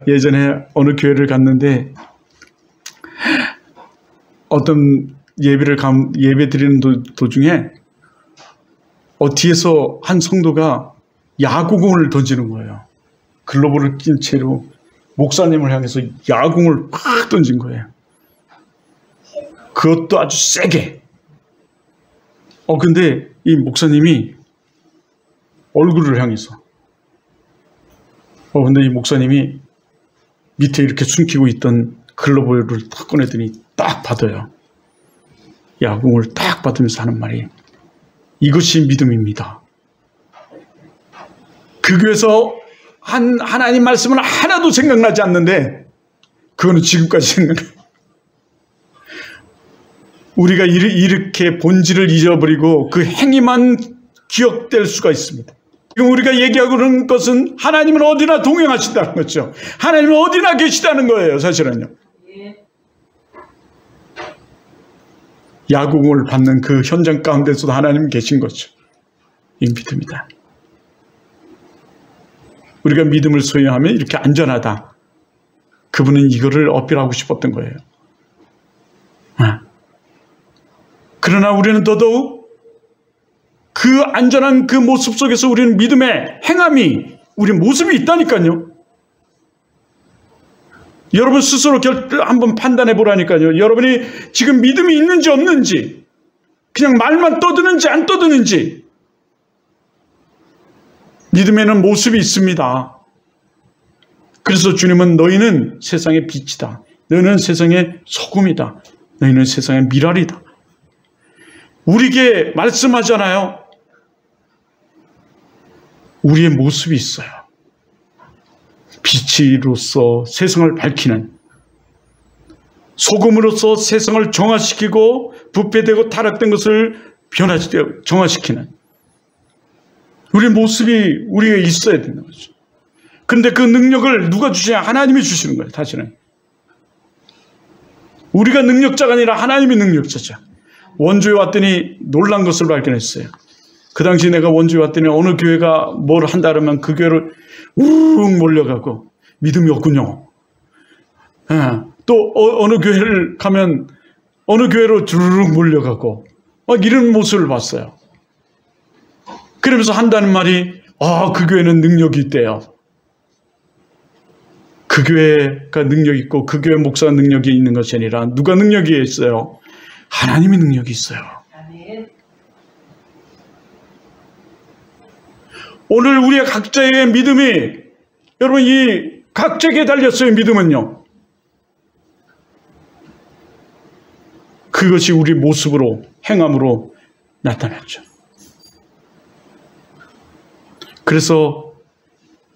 예전에 어느 교회를 갔는데 어떤 예배 드리는 도중에 뒤에서 한 성도가 야구공을 던지는 거예요. 글러브를 낀 채로 목사님을 향해서 야구공을 팍 던진 거예요. 그것도 아주 세게. 근데 이 목사님이 얼굴을 향해서. 근데 이 목사님이 밑에 이렇게 숨기고 있던 글러브를 딱 꺼내더니 딱 받아요. 야구공을 딱 받으면서 하는 말이 이것이 믿음입니다. 그 교회에서 하나님 말씀은 하나도 생각나지 않는데 그거는 지금까지 생각나요. 우리가 이렇게 본질을 잊어버리고 그 행위만 기억될 수가 있습니다. 지금 우리가 얘기하고 그런 것은 하나님은 어디나 동행하신다는 거죠. 하나님은 어디나 계시다는 거예요, 사실은요. 야구공을 받는 그 현장 가운데서도 하나님은 계신 거죠. 이 믿음이다. 우리가 믿음을 소유하면 이렇게 안전하다. 그분은 이거를 어필하고 싶었던 거예요. 그러나 우리는 더더욱 그 안전한 그 모습 속에서 우리는 믿음의 행함이 우리 모습이 있다니까요. 여러분 스스로 한번 판단해 보라니까요. 여러분이 지금 믿음이 있는지 없는지, 그냥 말만 떠드는지 안 떠드는지. 믿음에는 모습이 있습니다. 그래서 주님은 너희는 세상의 빛이다. 너희는 세상의 소금이다. 너희는 세상의 미랄이다. 우리에게 말씀하잖아요. 우리의 모습이 있어요. 빛으로서 세상을 밝히는, 소금으로서 세상을 정화시키고 부패되고 타락된 것을 정화시키는 우리의 모습이 우리에게 있어야 되는 거죠. 그런데 그 능력을 누가 주시냐? 하나님이 주시는 거예요. 사실은 우리가 능력자가 아니라 하나님이 능력자죠. 원주에 왔더니 놀란 것을 발견했어요. 그 당시 내가 원주에 왔더니 어느 교회가 뭘 한다 그러면 그 교회를 우르르 몰려가고 믿음이 없군요. 또 어느 교회를 가면 어느 교회로 주르륵 몰려가고 막 이런 모습을 봤어요. 그러면서 한다는 말이 그 교회는 능력이 있대요. 그 교회가 능력이 있고 그 교회 목사가 능력이 있는 것이 아니라 누가 능력이 있어요? 하나님의 능력이 있어요. 오늘 우리의 각자의 믿음이, 여러분 이 각자에게 달렸어요. 믿음은요. 그것이 우리 모습으로, 행함으로 나타났죠. 그래서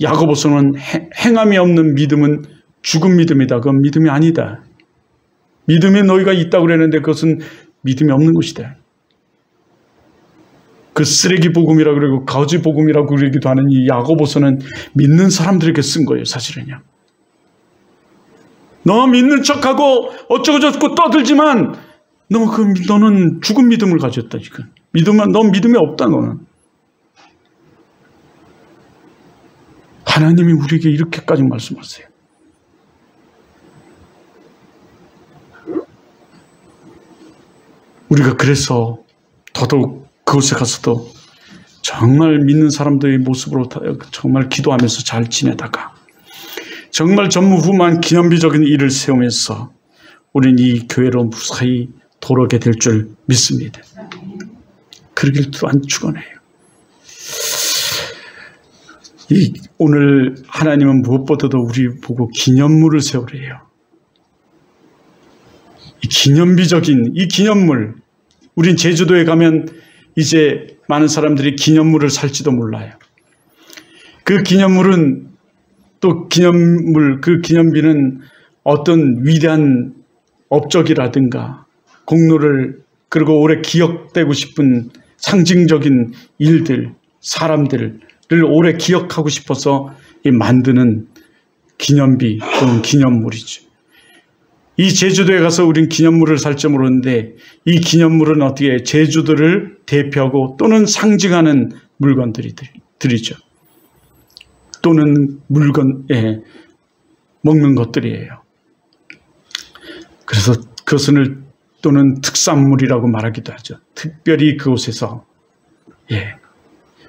야고보서는 행함이 없는 믿음은 죽은 믿음이다. 그건 믿음이 아니다. 믿음이 너희가 있다고 그랬는데 그것은 믿음이 없는 것이다. 그 쓰레기 복음이라고 그러고 거짓 복음이라고 그러기도 하는 이 야고보서는 믿는 사람들에게 쓴 거예요. 사실은요. 너 믿는 척하고 어쩌고저쩌고 떠들지만 너는 죽은 믿음을 가졌다. 지금 넌 믿음이 없다. 너는. 하나님이 우리에게 이렇게까지 말씀하세요. 우리가 그래서 더더욱 그곳에 가서도 정말 믿는 사람들의 모습으로 정말 기도하면서 잘 지내다가 정말 전무후무한 기념비적인 일을 세우면서 우리는 이 교회로 무사히 돌아오게 될 줄 믿습니다. 그러길 또한 축원해요. 오늘 하나님은 무엇보다도 우리 보고 기념물을 세우래요. 이 기념비적인 이 기념물, 우린 제주도에 가면 이제 많은 사람들이 기념물을 살지도 몰라요. 그 기념물은 또 그 기념비는 어떤 위대한 업적이라든가 공로를, 그리고 오래 기억되고 싶은 상징적인 일들, 사람들을 오래 기억하고 싶어서 만드는 기념비 또는 기념물이죠. 이 제주도에 가서 우린 기념물을 살지 모르는데 이 기념물은 어떻게 제주도를 대표하고 또는 상징하는 물건들이죠. 또는 먹는 것들이에요. 그래서 그것을 또는 특산물이라고 말하기도 하죠. 특별히 그곳에서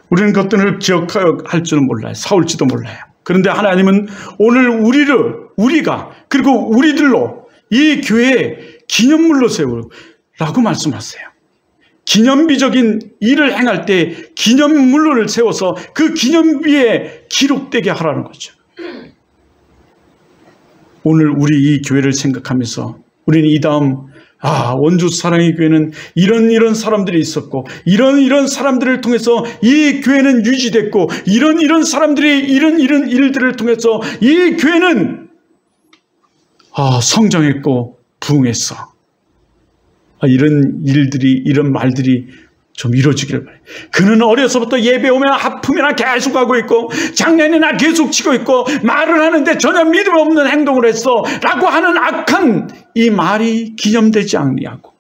우리는 그것들을 기억할 줄은 몰라요. 사올지도 몰라요. 그런데 하나님은 오늘 우리가 그리고 우리들로 이 교회에 기념물로 세우라고 말씀하세요. 기념비적인 일을 행할 때 기념물을 세워서 그 기념비에 기록되게 하라는 거죠. 오늘 우리 이 교회를 생각하면서 우리는 이 다음 원주 사랑의 교회는 이런 사람들이 있었고 이런 사람들을 통해서 이 교회는 유지됐고 이런 사람들이 이런 일들을 통해서 이 교회는 성장했고 부흥했어. 이런 일들이 이런 말들이 좀 이루어지기를 바래요. 그는 어려서부터 예배 오면 하품이나 계속 하고 있고 장례나 계속 치고 있고 말을 하는데 전혀 믿음 없는 행동을 했어 라고 하는 악한 이 말이 기념되지 않냐고.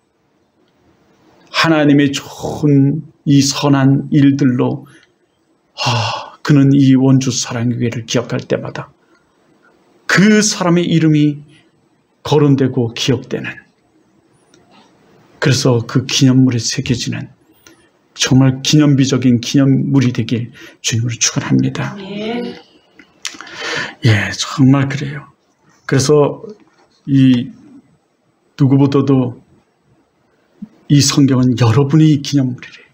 하나님의 좋은 이 선한 일들로 그는 이 원주 사랑교회를 기억할 때마다 그 사람의 이름이 거론되고 기억되는, 그래서 그 기념물에 새겨지는 정말 기념비적인 기념물이 되길 주님으로 축원합니다. 정말 그래요. 그래서 이 누구보다도 이 성경은 여러분이 기념물이래요.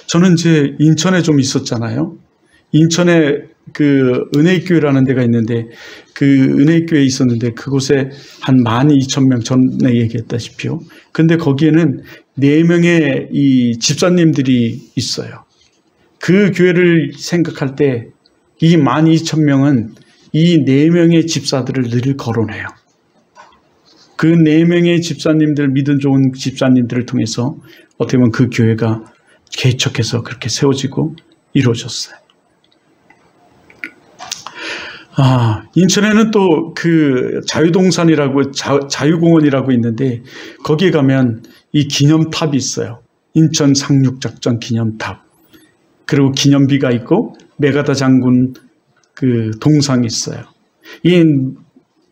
저는 이제 인천에 좀 있었잖아요. 인천에 그 은혜교회라는 데가 있는데 그 은혜교회에 있었는데 그곳에 한 12,000명 전에 얘기했다시피요. 근데 거기에는 4명의 이 집사님들이 있어요. 그 교회를 생각할 때 이 12,000명은 이 4명의 집사들을 늘 거론해요. 그 4명의 집사님들, 믿음 좋은 집사님들을 통해서 어떻게 보면 그 교회가 개척해서 그렇게 세워지고 이루어졌어요. 인천에는 또 그 자유동산이라고 자유공원이라고 있는데 거기에 가면 이 기념탑이 있어요. 인천 상륙작전 기념탑. 그리고 기념비가 있고 메가다 장군 그 동상이 있어요. 이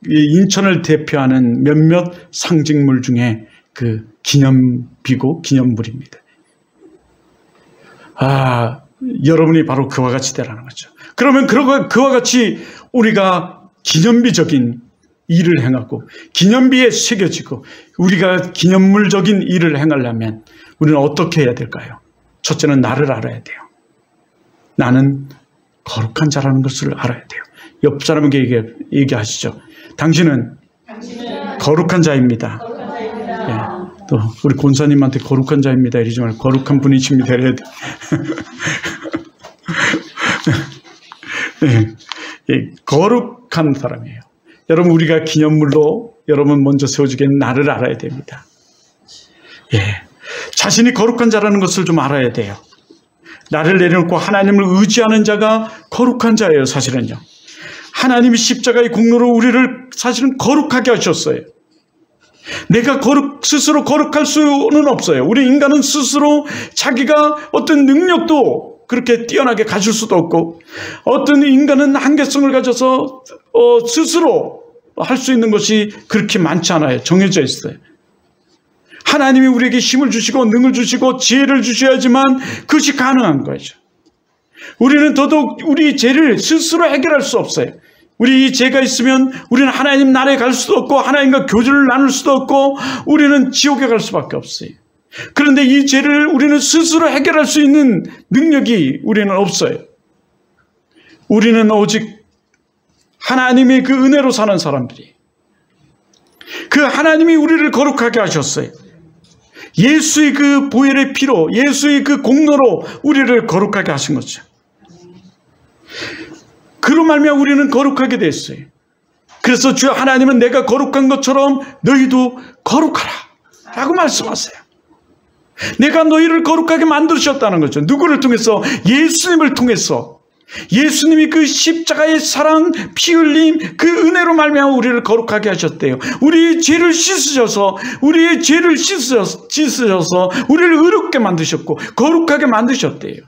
인천을 대표하는 몇몇 상징물 중에 그 기념비고 기념물입니다. 여러분이 바로 그와 같이 되라는 거죠. 그러면 그와 같이 우리가 기념비적인 일을 행하고 기념비에 새겨지고 우리가 기념물적인 일을 행하려면 우리는 어떻게 해야 될까요? 첫째는 나를 알아야 돼요. 나는 거룩한 자라는 것을 알아야 돼요. 옆 사람에게 얘기하시죠. 당신은 거룩한 자입니다. 또 우리 권사님한테 거룩한 자입니다 이러지 말고 거룩한 분이십니다 이래야 돼. 거룩한 사람이에요. 여러분 우리가 기념물로 여러분 먼저 세워지기에는 나를 알아야 됩니다. 자신이 거룩한 자라는 것을 좀 알아야 돼요. 나를 내려놓고 하나님을 의지하는 자가 거룩한 자예요. 사실은요. 하나님이 십자가의 공로로 우리를 사실은 거룩하게 하셨어요. 내가 스스로 거룩할 수는 없어요. 우리 인간은 스스로 자기가 어떤 능력도 그렇게 뛰어나게 가질 수도 없고 어떤 인간은 한계성을 가져서 스스로 할 수 있는 것이 그렇게 많지 않아요. 정해져 있어요. 하나님이 우리에게 힘을 주시고 능을 주시고 지혜를 주셔야지만 그것이 가능한 거죠. 우리는 더더욱 우리 죄를 스스로 해결할 수 없어요. 우리 이 죄가 있으면 우리는 하나님 나라에 갈 수도 없고 하나님과 교제를 나눌 수도 없고 우리는 지옥에 갈 수밖에 없어요. 그런데 이 죄를 우리는 스스로 해결할 수 있는 능력이 우리는 없어요. 우리는 오직 하나님의 그 은혜로 사는 사람들이, 그 하나님이 우리를 거룩하게 하셨어요. 예수의 그 보혈의 피로, 예수의 그 공로로 우리를 거룩하게 하신 거죠. 그로 말미암아 우리는 거룩하게 됐어요. 그래서 주 하나님은 내가 거룩한 것처럼 너희도 거룩하라 라고 말씀하세요. 내가 너희를 거룩하게 만드셨다는 거죠. 누구를 통해서? 예수님을 통해서. 예수님이 그 십자가의 사랑, 피 흘림, 그 은혜로 말미암아 우리를 거룩하게 하셨대요. 우리의 죄를 씻으셔서 우리의 죄를 씻으셔서 우리를 의롭게 만드셨고 거룩하게 만드셨대요.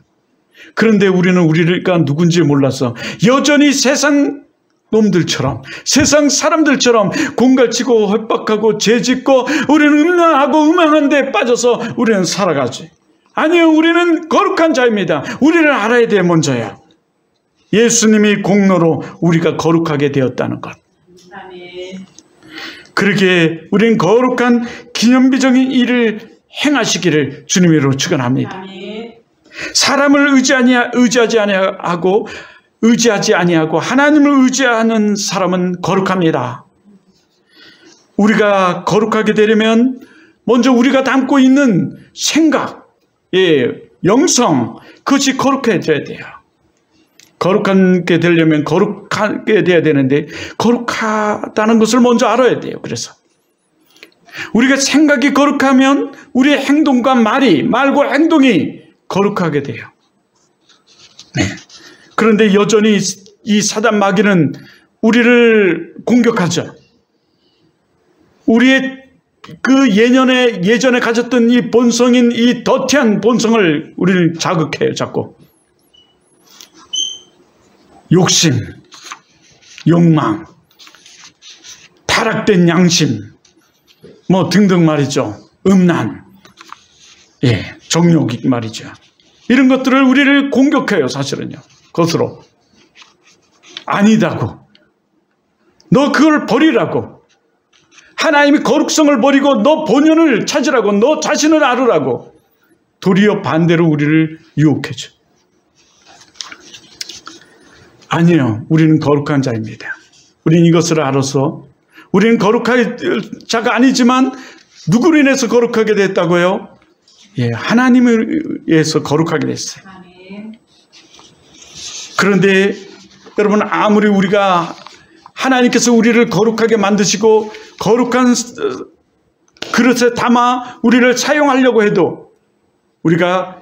그런데 우리는 우리가 누군지 몰라서 여전히 세상 놈들처럼, 세상 사람들처럼 공갈치고 헛박하고 죄짓고 우리는 음란하고 음행한 데 빠져서 우리는 살아가지. 아니요, 우리는 거룩한 자입니다. 우리를 알아야 돼. 먼저야 예수님이 공로로 우리가 거룩하게 되었다는 것. 그렇게 우리는 거룩한 기념비적인 일을 행하시기를 주님으로 축원합니다. 사람을 의지하지 아니하고 하나님을 의지하는 사람은 거룩합니다. 우리가 거룩하게 되려면 먼저 우리가 담고 있는 생각, 영성, 그것이 거룩해져야 돼요. 거룩하게 되려면 거룩하게 돼야 되는데 거룩하다는 것을 먼저 알아야 돼요. 그래서 우리가 생각이 거룩하면 우리의 행동과 말과 행동이 거룩하게 돼요. 네. 그런데 여전히 이 사단 마귀는 우리를 공격하죠. 우리의 그 예전에 가졌던 이 본성인 이 더티한 본성을 우리를 자극해요. 자꾸 욕심, 욕망, 타락된 양심, 뭐 등등 말이죠. 음란, 정욕이 말이죠. 이런 것들을 우리를 공격해요. 사실은요. 그것으로 아니다고, 너 그걸 버리라고, 하나님이 거룩성을 버리고 너 본연을 찾으라고, 너 자신을 알으라고 도리어 반대로 우리를 유혹해줘. 아니에요. 우리는 거룩한 자입니다. 우리는 이것을 알아서 우리는 거룩한 자가 아니지만 누구로 인해서 거룩하게 됐다고요? 하나님을 위해서 거룩하게 됐어요. 그런데 여러분, 아무리 우리가 하나님께서 우리를 거룩하게 만드시고 거룩한 그릇에 담아 우리를 사용하려고 해도 우리가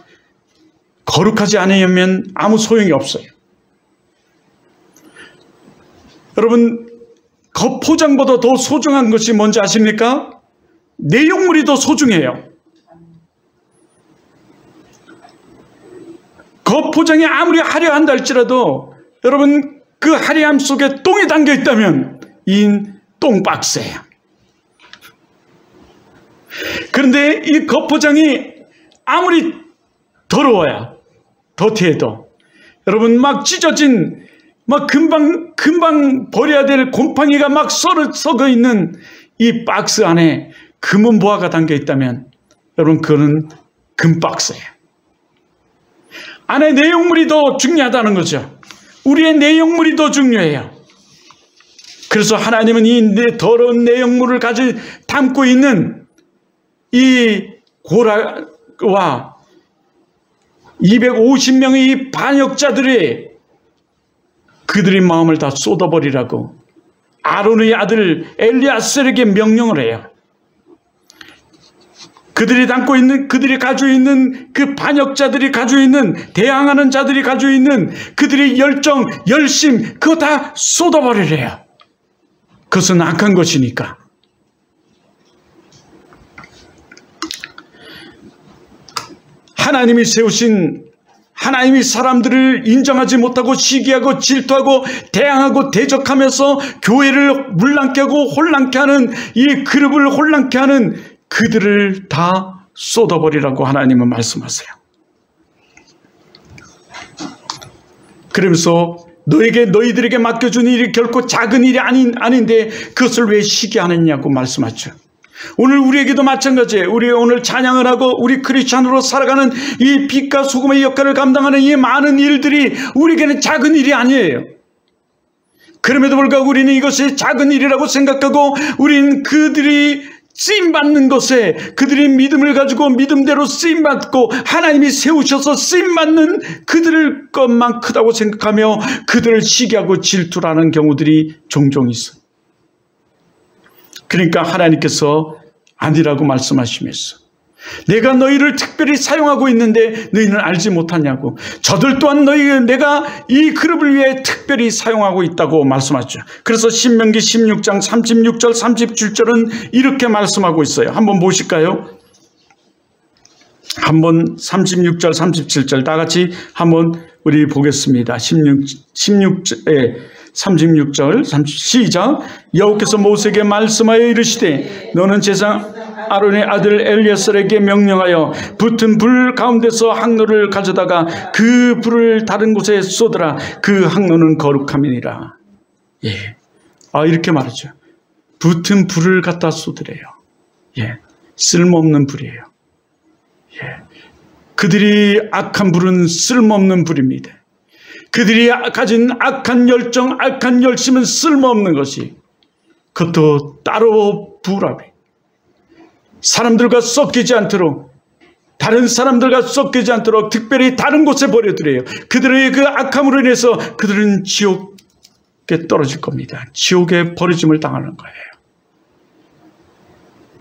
거룩하지 않으면 아무 소용이 없어요. 여러분, 겉포장보다 더 소중한 것이 뭔지 아십니까? 내용물이 더 소중해요. 겉포장이 아무리 화려한다 할지라도 여러분, 그 화려함 속에 똥이 담겨 있다면 이 똥박스예요. 그런데 이 겉포장이 아무리 더러워야, 더티해도 여러분, 막 찢어진, 막 금방 버려야 될 곰팡이가 막 썩어 있는 이 박스 안에 금은 보화가 담겨 있다면 여러분, 그거는 금박스예요. 안에 내용물이 더 중요하다는 거죠. 우리의 내용물이 더 중요해요. 그래서 하나님은 이 더러운 내용물을 담고 있는 이 고라와 250명의 이 반역자들의 그들의 마음을 다 쏟아버리라고 아론의 아들 엘리아셀에게 명령을 해요. 그들이 가지고 있는 그 반역자들이 가지고 있는, 대항하는 자들이 가지고 있는 그들의 열정, 열심, 그거 다 쏟아버리래요. 그것은 악한 것이니까. 하나님이 세우신, 하나님이 사람들을 인정하지 못하고 시기하고 질투하고 대항하고 대적하면서 교회를 물랑케 하고 혼란케 하는, 이 그룹을 혼란케 하는 그들을 다 쏟아버리라고 하나님은 말씀하세요. 그러면서 너희들에게 맡겨준 일이 결코 작은 일이 아닌데 그것을 왜 시기하느냐고 말씀하죠. 오늘 우리에게도 마찬가지예요. 우리 오늘 찬양을 하고 우리 크리스찬으로 살아가는 이 빛과 소금의 역할을 감당하는 이 많은 일들이 우리에게는 작은 일이 아니에요. 그럼에도 불구하고 우리는 이것이 작은 일이라고 생각하고 우리는 그들이 쓰임받는 것에, 그들이 믿음을 가지고 믿음대로 쓰임받고 하나님이 세우셔서 쓰임받는 그들의 것만 크다고 생각하며 그들을 시기하고 질투하는 경우들이 종종 있어요. 그러니까 하나님께서 아니라고 말씀하시면서 내가 너희를 특별히 사용하고 있는데 너희는 알지 못하냐고, 저들 또한 내가 이 그룹을 위해 특별히 사용하고 있다고 말씀하죠. 그래서 신명기 16장 36절 37절은 이렇게 말씀하고 있어요. 한번 보실까요? 한번 36절 37절 다 같이 한번 우리 보겠습니다. 36절 시작. 여호와께서 모세에게 말씀하여 이르시되 너는 제사장 아론의 아들 엘리야살에게 명령하여 붙은 불 가운데서 항로를 가져다가 그 불을 다른 곳에 쏟으라. 그 항로는 거룩함이니라. 예. 이렇게 말하죠. 붙은 불을 갖다 쏟으래요. 예. 쓸모없는 불이에요. 예. 그들이 악한 불은 쓸모없는 불입니다. 그들이 가진 악한 열정, 악한 열심은 쓸모없는 것이, 그것도 따로 부으라며 사람들과 섞이지 않도록, 다른 사람들과 섞이지 않도록 특별히 다른 곳에 버려두래요. 그들의 그 악함으로 인해서 그들은 지옥에 떨어질 겁니다. 지옥에 버려짐을 당하는 거예요.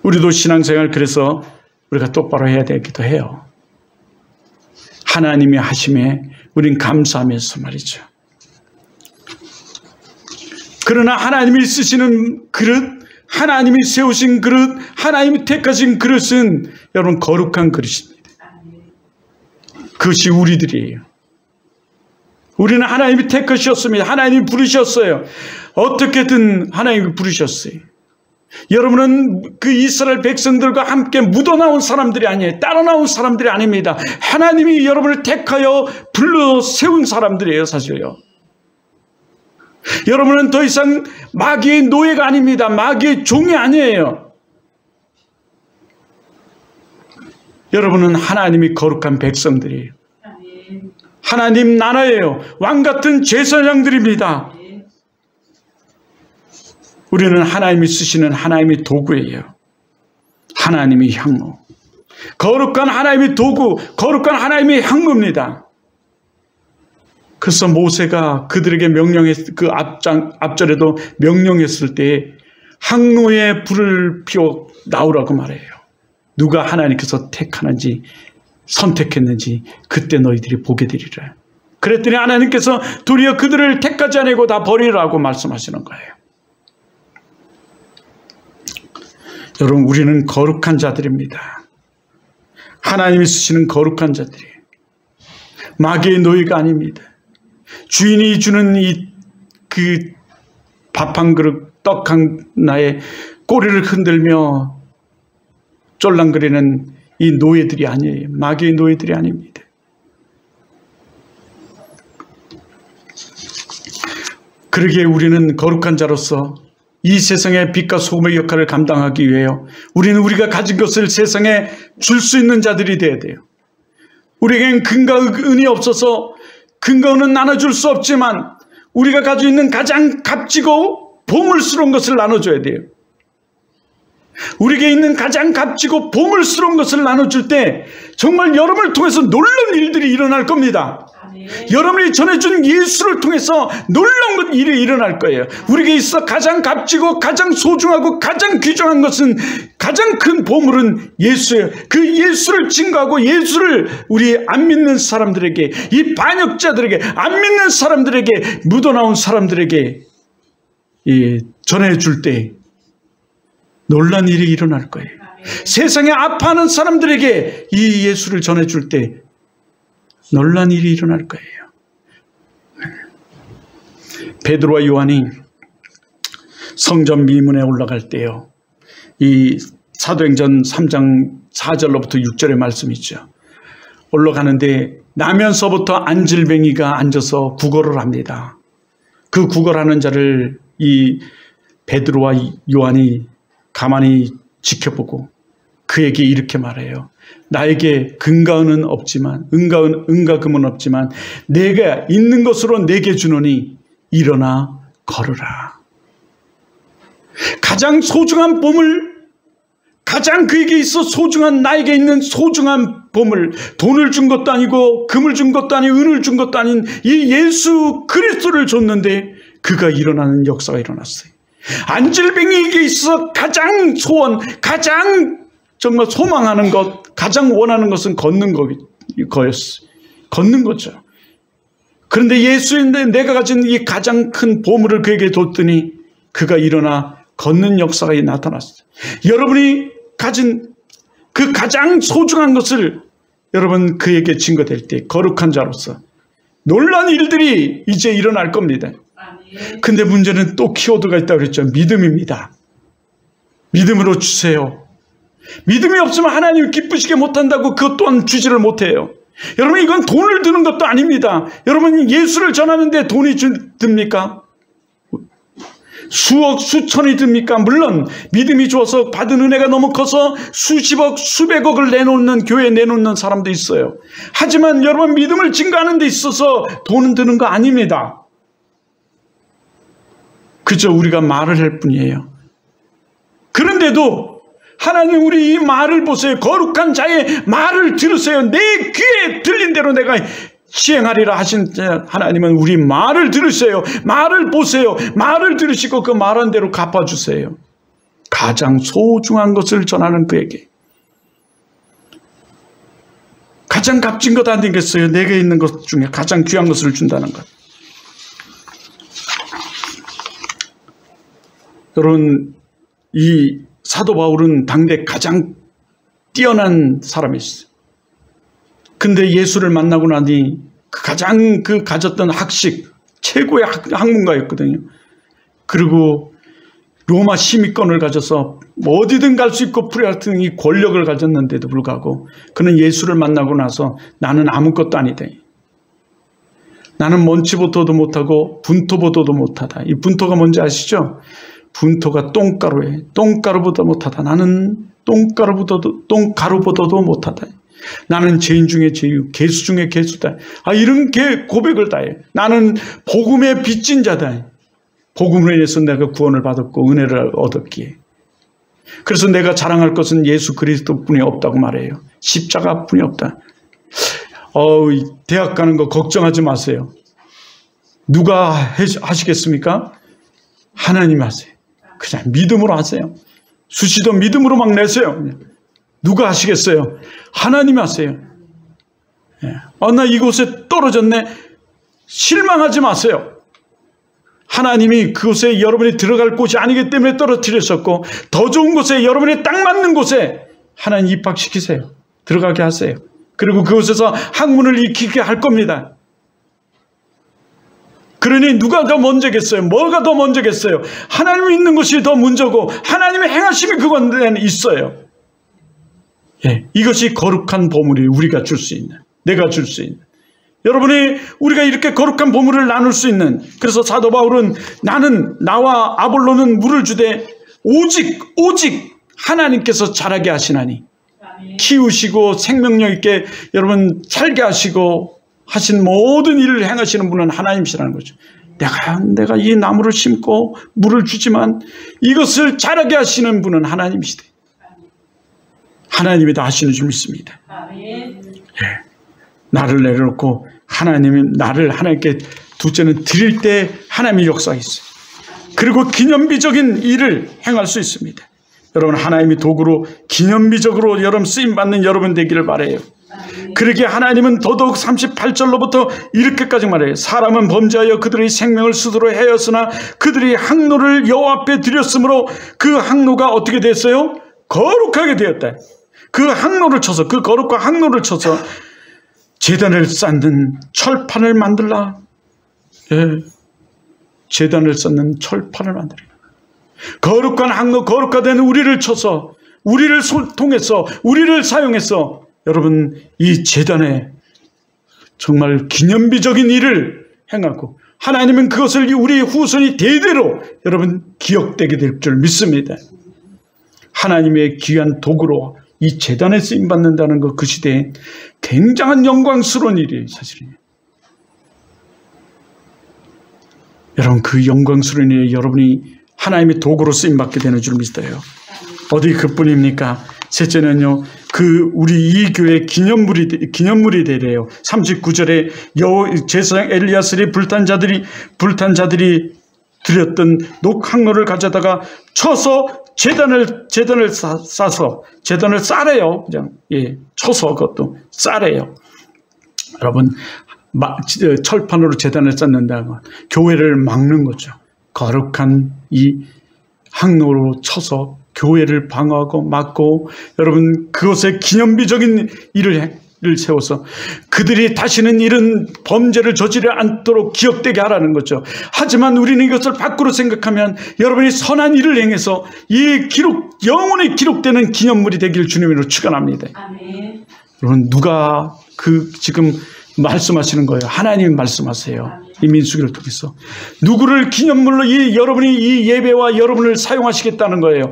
우리도 신앙생활 그래서 우리가 똑바로 해야 되기도 해요. 하나님의 하심에 우린 감사하면서 말이죠. 그러나 하나님이 쓰시는 그릇, 하나님이 세우신 그릇, 하나님이 택하신 그릇은 여러분 거룩한 그릇입니다. 그것이 우리들이에요. 우리는 하나님이 택하셨습니다. 하나님이 부르셨어요. 어떻게든 하나님이 부르셨어요. 여러분은 그 이스라엘 백성들과 함께 묻어나온 사람들이 아니에요. 따라 나온 사람들이 아닙니다. 하나님이 여러분을 택하여 불러 세운 사람들이에요, 사실요. 여러분은 더 이상 마귀의 노예가 아닙니다. 마귀의 종이 아니에요. 여러분은 하나님이 거룩한 백성들이에요. 하나님 나라예요. 왕같은 제사장들입니다. 우리는 하나님이 쓰시는 하나님의 도구예요. 하나님의 향로. 거룩한 하나님의 도구, 거룩한 하나님의 향로입니다. 그래서 모세가 그들에게 그 앞절에도 명령했을 때 항로에 불을 피워 나오라고 말해요. 누가 하나님께서 택하는지, 선택했는지 그때 너희들이 보게 되리라. 그랬더니 하나님께서 도리어 그들을 택하지 아니고 다 버리라고 말씀하시는 거예요. 여러분, 우리는 거룩한 자들입니다. 하나님이 쓰시는 거룩한 자들이에요. 마귀의 노예가 아닙니다. 주인이 주는 그 밥 한 그릇, 떡 하나에 꼬리를 흔들며 쫄랑거리는 이 노예들이 아니에요. 마귀의 노예들이 아닙니다. 그러기에 우리는 거룩한 자로서 이 세상의 빛과 소금의 역할을 감당하기 위해요. 우리는 우리가 가진 것을 세상에 줄 수 있는 자들이 되어야 돼요. 우리에겐 금과 은이 없어서 금과 은은 나눠줄 수 없지만 우리가 가지고 있는 가장 값지고 보물스러운 것을 나눠줘야 돼요. 우리에게 있는 가장 값지고 보물스러운 것을 나눠줄 때 정말 여러분을 통해서 놀라운 일들이 일어날 겁니다. 여러분이 전해준 예수를 통해서 놀라운 일이 일어날 거예요. 우리에게 있어 가장 값지고 가장 소중하고 가장 귀중한 것은, 가장 큰 보물은 예수예요. 그 예수를 증거하고 예수를 우리 안 믿는 사람들에게, 이 반역자들에게, 안 믿는 사람들에게, 묻어나온 사람들에게 전해줄 때 놀라운 일이 일어날 거예요. 세상에 아파하는 사람들에게 이 예수를 전해줄 때 놀라운 일이 일어날 거예요. 베드로와 요한이 성전 미문에 올라갈 때요, 이 사도행전 3장 4절로부터 6절의 말씀이죠. 올라가는데 나면서부터 안질뱅이가 앉아서 구걸을 합니다. 그 구걸하는 자를 이 베드로와 요한이 가만히 지켜보고 그에게 이렇게 말해요. 나에게 금과 은은 없지만, 은과 금은 없지만 내가 있는 것으로 내게 주노니 일어나 걸으라. 가장 소중한 보물, 가장 그에게 있어 소중한, 나에게 있는 소중한 보물, 돈을 준 것도 아니고 금을 준 것도 아니고 은을 준 것도 아닌 이 예수 그리스도를 줬는데 그가 일어나는 역사가 일어났어요. 안질뱅이에게 있어 가장 소원, 가장 정말 소망하는 것, 가장 원하는 것은 걷는 거였어요. 걷는 거죠. 그런데 예수인데 내가 가진 이 가장 큰 보물을 그에게 줬더니 그가 일어나 걷는 역사가 나타났어요. 여러분이 가진 그 가장 소중한 것을 여러분 그에게 증거될 때 거룩한 자로서 놀라운 일들이 이제 일어날 겁니다. 근데 문제는 또 키워드가 있다고 그랬죠. 믿음입니다. 믿음으로 주세요. 믿음이 없으면 하나님 기쁘시게 못한다고 그것 또한 주지를 못해요. 여러분, 이건 돈을 드는 것도 아닙니다. 여러분, 예수를 전하는데 돈이 듭니까? 수억, 수천이 듭니까? 물론 믿음이 좋아서 받은 은혜가 너무 커서 수십억, 수백억을 내놓는, 교회에 내놓는 사람도 있어요. 하지만 여러분, 믿음을 증거하는 데 있어서 돈은 드는 거 아닙니다. 그저 우리가 말을 할 뿐이에요. 그런데도 하나님, 우리 이 말을 보세요. 거룩한 자의 말을 들으세요. 내 귀에 들린 대로 내가 시행하리라 하신 하나님은 우리 말을 들으세요. 말을 보세요. 말을 들으시고 그 말한 대로 갚아주세요. 가장 소중한 것을 전하는 그에게 가장 값진 것 아니겠어요? 내게 있는 것 중에 가장 귀한 것을 준다는 것. 여러분, 이 사도 바울은 당대 가장 뛰어난 사람이었어요. 근데 예수를 만나고 나니 가장 가졌던 학식, 최고의 학문가였거든요. 그리고 로마 시민권을 가져서 어디든 갈 수 있고 풀이 같은 이 권력을 가졌는데도 불구하고 그는 예수를 만나고 나서 나는 아무것도 아니다. 나는 먼지보도도 못하고 분토보도도 못하다. 이 분토가 뭔지 아시죠? 분토가 똥가루에 똥가루보다 못하다. 나는 똥가루보다도 못하다. 나는 죄인 중에 죄인, 괴수 중에 괴수다. 이런 고백을 다 해요. 나는 복음에 빚진 자다. 복음으로 인해서 내가 구원을 받았고 은혜를 얻었기에. 그래서 내가 자랑할 것은 예수 그리스도뿐이 없다고 말해요. 십자가뿐이 없다. 대학 가는 거 걱정하지 마세요. 누가 하시겠습니까? 하나님 하세요. 그냥 믿음으로 하세요. 수시도 믿음으로 막 내세요. 누가 하시겠어요? 하나님 하세요. 나 이곳에 떨어졌네. 실망하지 마세요. 하나님이 그곳에 여러분이 들어갈 곳이 아니기 때문에 떨어뜨렸었고 더 좋은 곳에 여러분이 딱 맞는 곳에 하나님 입학시키세요. 들어가게 하세요. 그리고 그곳에서 학문을 익히게 할 겁니다. 그러니 누가 더 먼저겠어요? 뭐가 더 먼저겠어요? 하나님 믿는 것이 더 먼저고 하나님의 행하심이 그건에 있어요. 이것이 거룩한 보물이 우리가 줄 수 있는, 내가 줄 수 있는. 여러분이 우리가 이렇게 거룩한 보물을 나눌 수 있는, 그래서 사도 바울은 나와 아볼로는 물을 주되 오직 하나님께서 자라게 하시나니, 키우시고 생명력 있게 여러분 살게 하시고 하신 모든 일을 행하시는 분은 하나님이시라는 거죠. 내가 이 나무를 심고 물을 주지만 이것을 자라게 하시는 분은 하나님이시대. 하나님이 다 하시는 줄 믿습니다. 나를 내려놓고 하나님이 나를 하나님께 둘째는 드릴 때 하나님의 역사가 있어요. 그리고 기념비적인 일을 행할 수 있습니다. 여러분, 하나님이 도구로 기념비적으로 여러분 쓰임받는 여러분 되기를 바라요. 그러기에 하나님은 더더욱 38절로부터 이렇게까지 말해요. 사람은 범죄하여 그들의 생명을 스스로 해였으나 그들이 항로를 여호와 앞에 드렸으므로 그 항로가 어떻게 됐어요? 거룩하게 되었다. 그 항로를 쳐서, 그 거룩과 항로를 쳐서 제단을 쌓는 철판을 만들라. 제단을 쌓는 철판을 만들라. 거룩한 항로, 거룩화된 우리를 쳐서, 우리를 통해서, 우리를 사용해서 여러분 이 제단에 정말 기념비적인 일을 행하고 하나님은 그것을 우리 후손이 대대로 여러분 기억되게 될 줄 믿습니다. 하나님의 귀한 도구로 이 제단에 쓰임받는다는 것, 그 시대에 굉장한 영광스러운 일이에요. 사실은 여러분, 그 영광스러운 일에 여러분이 하나님의 도구로 쓰임받게 되는 줄 믿어요. 어디 그뿐입니까? 셋째는요, 우리 이 교회 기념물이 되래요. 39절에 제사장 엘리야스의 불탄 자들이 드렸던 녹항로를 가져다가 쳐서 제단을 싸서 제단을 싸래요. 그냥 쳐서 그것도 싸래요. 여러분, 철판으로 제단을 쌓는다고 교회를 막는 거죠. 거룩한 이 항로로 쳐서 교회를 방어하고 막고 여러분 그것에 기념비적인 일을 세워서 그들이 다시는 이런 범죄를 저지르지 않도록 기억되게 하라는 거죠. 하지만 우리는 이것을 밖으로 생각하면 여러분이 선한 일을 행해서 이 영원히 기록되는 기념물이 되기를 주님으로 축원합니다. 아멘. 여러분, 누가 지금 말씀하시는 거예요? 하나님이 말씀하세요. 이 민수기를 통해서 누구를 기념물로 여러분이 이 예배와 여러분을 사용하시겠다는 거예요.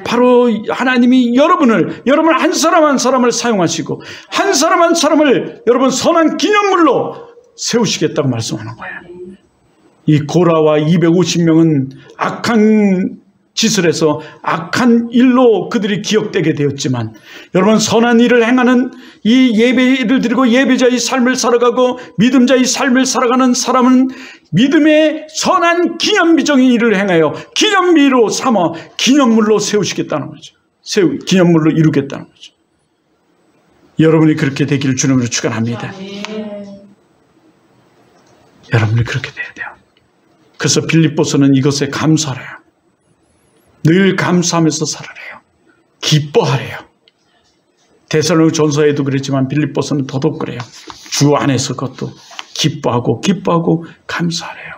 바로 하나님이 여러분 한 사람 한 사람을 사용하시고 한 사람 한 사람을 여러분 선한 기념물로 세우시겠다고 말씀하는 거예요. 이 고라와 250명은 악한 짓을 해서 악한 일로 그들이 기억되게 되었지만 여러분, 선한 일을 행하는 이 예배를 드리고 예배자의 삶을 살아가고 믿음자의 삶을 살아가는 사람은 믿음의 선한 기념비적인 일을 행하여 기념비로 삼아 기념물로 세우시겠다는 거죠. 기념물로 이루겠다는 거죠. 여러분이 그렇게 되기를 주님으로 축원합니다. 여러분이 그렇게 돼야 돼요. 그래서 빌립보서는 이것에 감사하래요. 늘 감사하면서 살아래요. 기뻐하래요. 데살로니가 전서에도 그랬지만 빌립보서는 더더욱 그래요. 주 안에서 그것도 기뻐하고 감사하래요.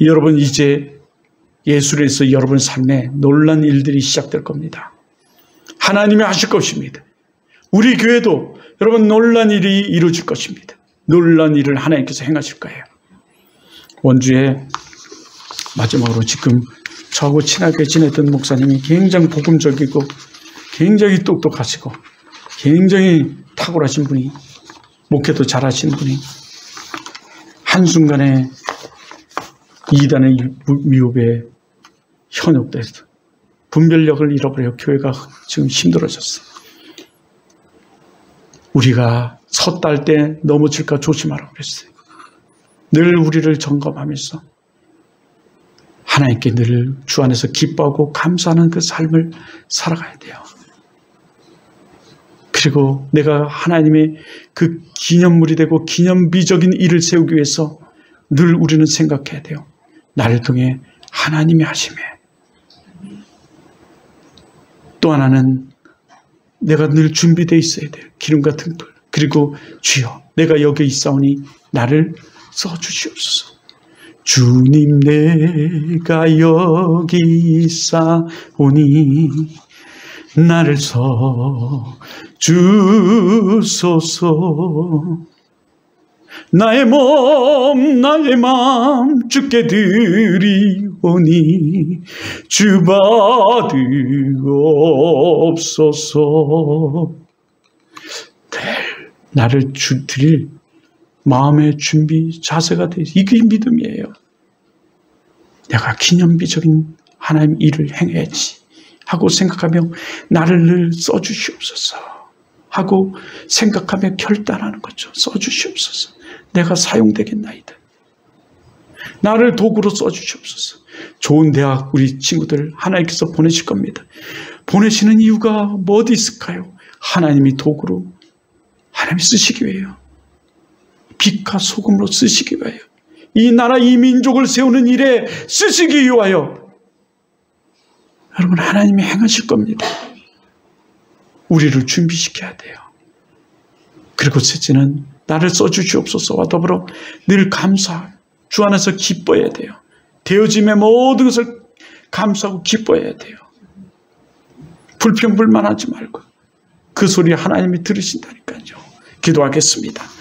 여러분, 이제 예수를 해서 여러분 삶에 놀란 일들이 시작될 겁니다. 하나님이 하실 것입니다. 우리 교회도 여러분 놀란 일이 이루어질 것입니다. 놀란 일을 하나님께서 행하실 거예요. 원주에 마지막으로 지금 저하고 친하게 지냈던 목사님이 굉장히 복음적이고 굉장히 똑똑하시고 굉장히 탁월하신 분이, 목회도 잘하시는 분이 한순간에 이단의 미혹에 현혹돼서 분별력을 잃어버려 교회가 지금 힘들어졌어. 우리가 섰다 할 때 넘어질까 조심하라고 그랬어요. 늘 우리를 점검하면서 하나님께 늘 주 안에서 기뻐하고 감사하는 그 삶을 살아가야 돼요. 그리고 내가 하나님의 그 기념물이 되고 기념비적인 일을 세우기 위해서 늘 우리는 생각해야 돼요. 나를 통해 하나님이 하심에. 또 하나는 내가 늘 준비되어 있어야 돼요. 기름과 등불. 그리고 주여, 내가 여기 있사오니 나를 써주시옵소서. 주님, 내가 여기 있사오니 나를 써주소서. 나의 몸 나의 마음 주께 드리오니 주 받으옵소서. 나를 드릴 마음의 준비 자세가 돼 있어요. 이게 믿음이에요. 내가 기념비적인 하나님 일을 행해야지 하고 생각하며 나를 늘 써주시옵소서 하고 생각하며 결단하는 거죠. 써주시옵소서. 내가 사용되겠나이다. 나를 도구로 써주시옵소서. 좋은 대학 우리 친구들 하나님께서 보내실 겁니다. 보내시는 이유가 뭐 어디 있을까요? 하나님이 도구로 하나님이 쓰시기 위해요. 빛과 소금으로 쓰시기 위하여, 이 나라 이 민족을 세우는 일에 쓰시기 위하여 여러분 하나님이 행하실 겁니다. 우리를 준비시켜야 돼요. 그리고 셋째는 나를 써주시옵소서와 더불어 늘 감사, 주 안에서 기뻐해야 돼요. 되어짐의 모든 것을 감사하고 기뻐해야 돼요. 불평불만하지 말고 그 소리 하나님이 들으신다니까요. 기도하겠습니다.